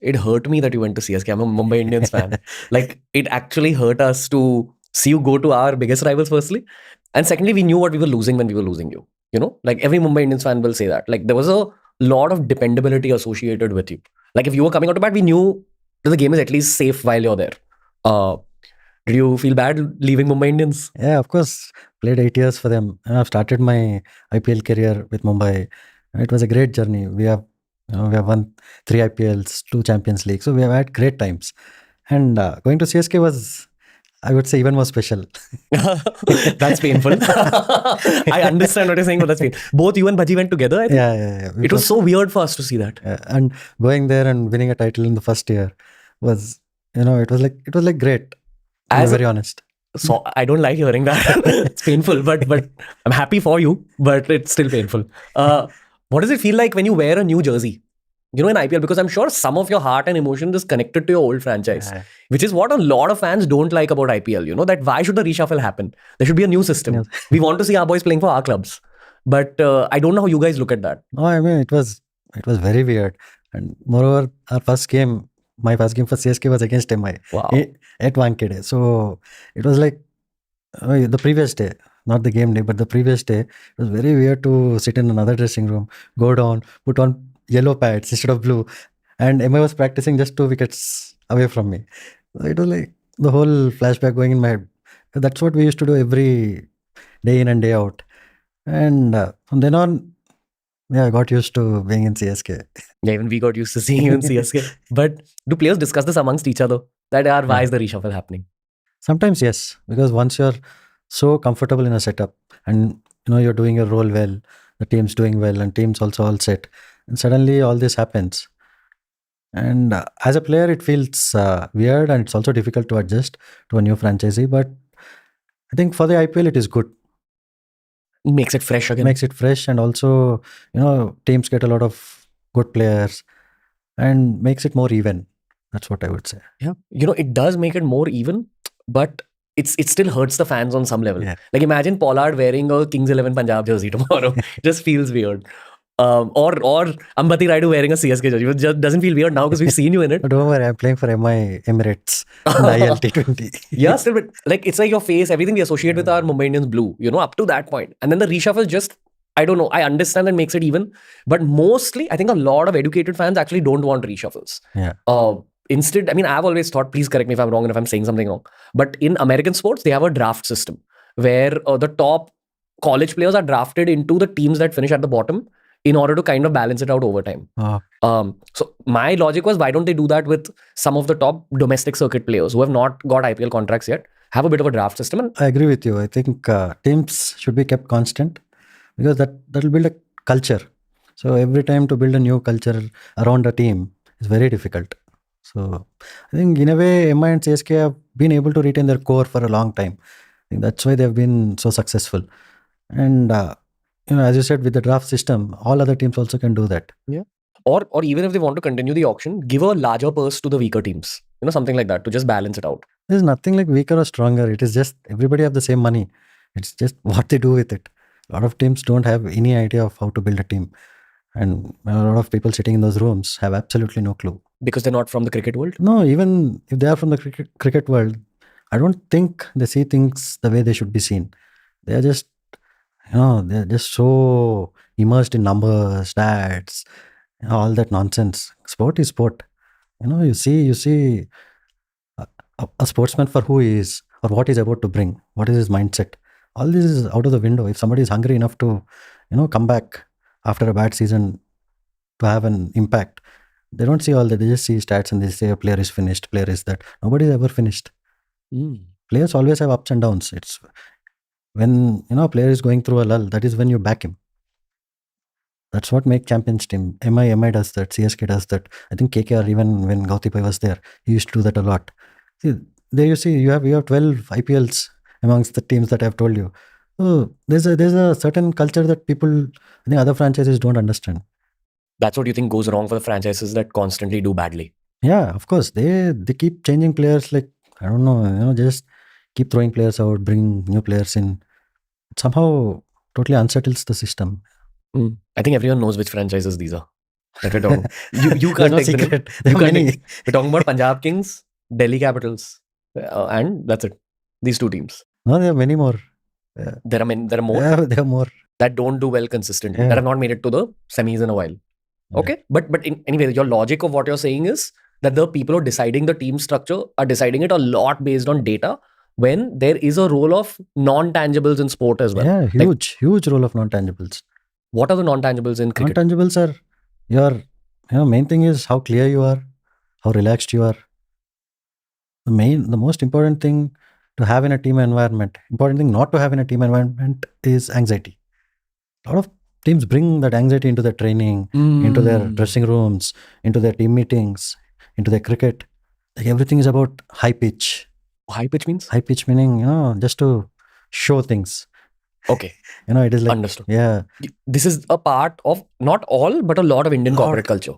it hurt me that you went to CSK. I'm a Mumbai Indians fan. Like, it actually hurt us to see you go to our biggest rivals, firstly. And secondly, we knew what we were losing when we were losing you. You know, like every Mumbai Indians fan will say that. Like, there was a lot of dependability associated with you. Like, if you were coming out to bat, we knew that the game is at least safe while you're there. Uh, did you feel bad leaving Mumbai Indians? Yeah, of course. Played 8 years for them. And I've started my IPL career with Mumbai. It was a great journey. We have won 3 IPLs, 2 Champions League. So we have had great times. And going to CSK was, I would say, even more special. That's painful. I understand what you're saying, but that's painful. Both you and Bhaji went together, I think. Yeah. It was so weird for us to see that. And going there and winning a title in the first year was, it was like great. I'm very honest. So I don't like hearing that. It's painful, but I'm happy for you, but it's still painful. What does it feel like when you wear a new jersey? You know, in IPL, because I'm sure some of your heart and emotion is connected to your old franchise, which is what a lot of fans don't like about IPL. You know, that why should the reshuffle happen? There should be a new system. Yes. We want to see our boys playing for our clubs. But I don't know how you guys look at that. No, I mean, it was very weird. And moreover, my first game for CSK was against MI. Wow. At Wankhede. So it was like the previous day, not the game day, but the previous day, it was very weird to sit in another dressing room, go down, put on yellow pads instead of blue. And MI was practicing just 2 wickets away from me. So it was like the whole flashback going in my head. That's what we used to do every day in and day out. And from then on, I got used to being in CSK. Yeah, even we got used to seeing you in CSK. But do players discuss this amongst each other? That why is the reshuffle happening? Sometimes yes, because once you're so comfortable in a setup and you're doing your role well, the team's doing well, and team's also all set, and suddenly all this happens. And as a player, it feels weird, and it's also difficult to adjust to a new franchisee. But I think for the IPL, it is good. Makes it fresh again. Makes it fresh, and also teams get a lot of good players, and makes it more even. That's what I would say. Yeah, it does make it more even, but it still hurts the fans on some level. Yeah. Like, imagine Pollard wearing a Kings 11 Punjab jersey tomorrow. It just feels weird. Or Ambati Rayudu wearing a CSK jersey. It just doesn't feel weird now because we've seen you in it. But don't worry, I'm playing for MI Emirates in the IL T20. Yeah, still, but like, it's like your face, everything we associate with our Mumbai Indians blue, up to that point. And then the reshuffle just, I don't know, I understand that makes it even. But mostly, I think a lot of educated fans actually don't want reshuffles. Yeah. Instead, I mean, I've always thought, please correct me if I'm wrong and if I'm saying something wrong, but in American sports, they have a draft system where the top college players are drafted into the teams that finish at the bottom in order to kind of balance it out over time. So my logic was, why don't they do that with some of the top domestic circuit players who have not got IPL contracts yet, have a bit of a draft system? And I agree with you. I think teams should be kept constant because that will build a culture. So every time to build a new culture around a team is very difficult. So I think in a way, MI and CSK have been able to retain their core for a long time. I think that's why they've been so successful. And as you said, with the draft system, all other teams also can do that. Yeah. Or even if they want to continue the auction, give a larger purse to the weaker teams. Something like that to just balance it out. There's nothing like weaker or stronger. It is just everybody have the same money. It's just what they do with it. A lot of teams don't have any idea of how to build a team. And a lot of people sitting in those rooms have absolutely no clue. Because they're not from the cricket world? No, even if they are from the cricket world, I don't think they see things the way they should be seen. They are just, they're just so immersed in numbers, stats, all that nonsense. Sport is sport. You see a sportsman for who he is or what he's about to bring. What is his mindset? All this is out of the window. If somebody is hungry enough to, come back after a bad season to have an impact, they don't see all that. They just see stats and they say a player is finished, player is that. Nobody is ever finished. Players always have ups and downs. It's when a player is going through a lull, that is when you back him. That's what makes champions team. MI does that, CSK does that. I think KKR, even when Gautipai was there, he used to do that a lot. See, there you have 12 IPLs amongst the teams that I've told you. So there's a certain culture that people, I think other franchises don't understand. That's what you think goes wrong for the franchises that constantly do badly? Yeah, of course. They keep changing players, like, I don't know, just keep throwing players out, bring new players in. It somehow totally unsettles the system. I think everyone knows which franchises these are. that we're talking. You There's can't no take the name. secret. There You are can't many. take. We're talking about Punjab Kings, Delhi Capitals, and that's it. These two teams. No, there are many more. There are many. There are more Yeah, there are more. that don't do well consistently. Yeah. That have not made it to the semis in a while. Yeah. Okay, but anyway, your logic of what you're saying is that the people who are deciding the team structure are deciding it a lot based on data, when there is a role of non-tangibles in sport as well. Yeah, huge role of non-tangibles. What are the non-tangibles in cricket? Non-tangibles are your, main thing is how clear you are, how relaxed you are. The most important thing to have in a team environment, important thing not to have in a team environment is anxiety. A lot of teams bring that anxiety into their training, into their dressing rooms, into their team meetings, into their cricket. Like everything is about high pitch. High pitch means? High pitch meaning, just to show things. Okay. It is like, understood. Yeah. This is a part of, not all, but a lot of Indian corporate culture.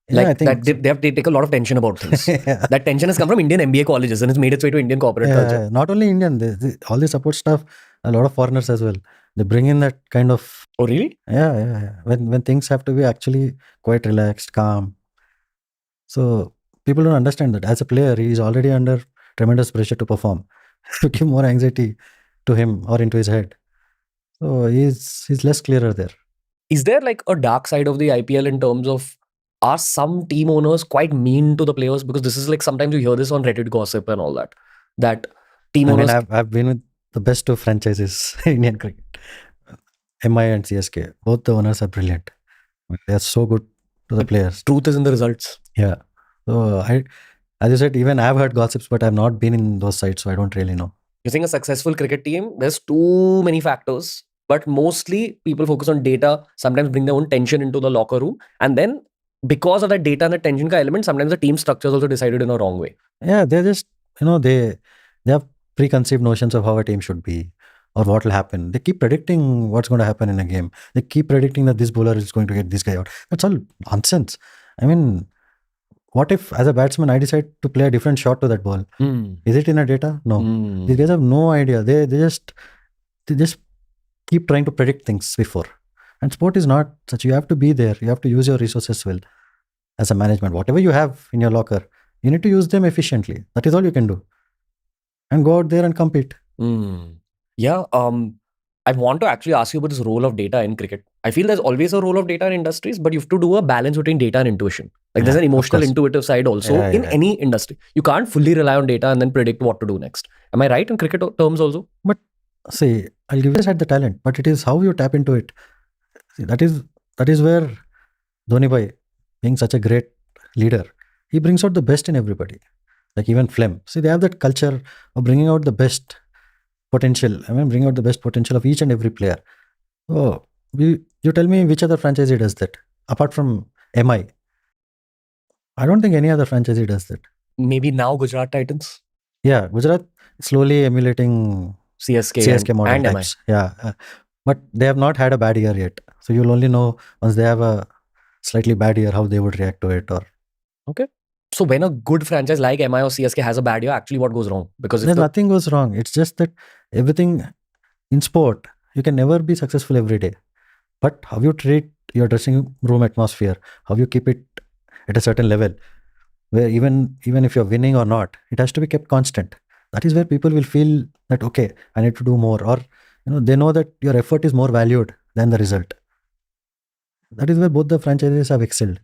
Yeah, Like I think that they take a lot of tension about things. Yeah. That tension has come from Indian MBA colleges and it's made its way to Indian corporate culture. Not only Indian, all the support staff, a lot of foreigners as well. They bring in that kind of, Oh, really? yeah. When things have to be actually quite relaxed, calm. So people don't understand that as a player, he is already under tremendous pressure to perform. To give more anxiety to him or into his head. So he's less clearer there. Is there like a dark side of the IPL in terms of, are some team owners quite mean to the players? Because this is like, sometimes you hear this on Reddit gossip and all that. That team owners. I've been with the best two franchises in Indian cricket, MI and CSK. Both the owners are brilliant. They are so good to the players. Truth is in the results. Yeah. So as you said, even I've heard gossips, but I've not been in those sites, so I don't really know. You're saying a successful cricket team, there's too many factors, but mostly people focus on data, sometimes bring their own tension into the locker room. And then because of that data and the tension ka element, sometimes the team structure is also decided in a wrong way. Yeah, they're just, they have preconceived notions of how a team should be or what will happen. They keep predicting what's going to happen in a game. They keep predicting that this bowler is going to get this guy out. That's all nonsense. I mean, what if as a batsman I decide to play a different shot to that ball? Is it in a data? No. These guys have no idea. They just keep trying to predict things before. And sport is not such. You have to be there. You have to use your resources well as a management. Whatever you have in your locker, you need to use them efficiently. That is all you can do. And go out there and compete. Yeah. I want to actually ask you about this role of data in cricket. I feel there's always a role of data in industries, but you have to do a balance between data and intuition. Like there's an emotional, intuitive side also in any industry. You can't fully rely on data and then predict what to do next. Am I right in cricket terms also? But see, I'll give you the talent, but it is how you tap into it. See, that is where Dhoni bhai, being such a great leader, he brings out the best in everybody. Like even Flem. See, they have that culture of bringing out the best potential. Bring out the best potential of each and every player. Oh, you tell me which other franchisee does that apart from MI? I don't think any other franchisee does that. Maybe now Gujarat Titans. Yeah, Gujarat slowly emulating CSK model and types. Yeah, but they have not had a bad year yet. So you'll only know once they have a slightly bad year how they would react to it. Or okay. So when a good franchise like MI or CSK has a bad year, actually what goes wrong? Because nothing goes wrong. It's just that everything in sport, you can never be successful every day. But how you treat your dressing room atmosphere, how you keep it at a certain level, where even if you're winning or not, it has to be kept constant. That is where people will feel that, okay, I need to do more. Or, they know that your effort is more valued than the result. That is where both the franchises have excelled.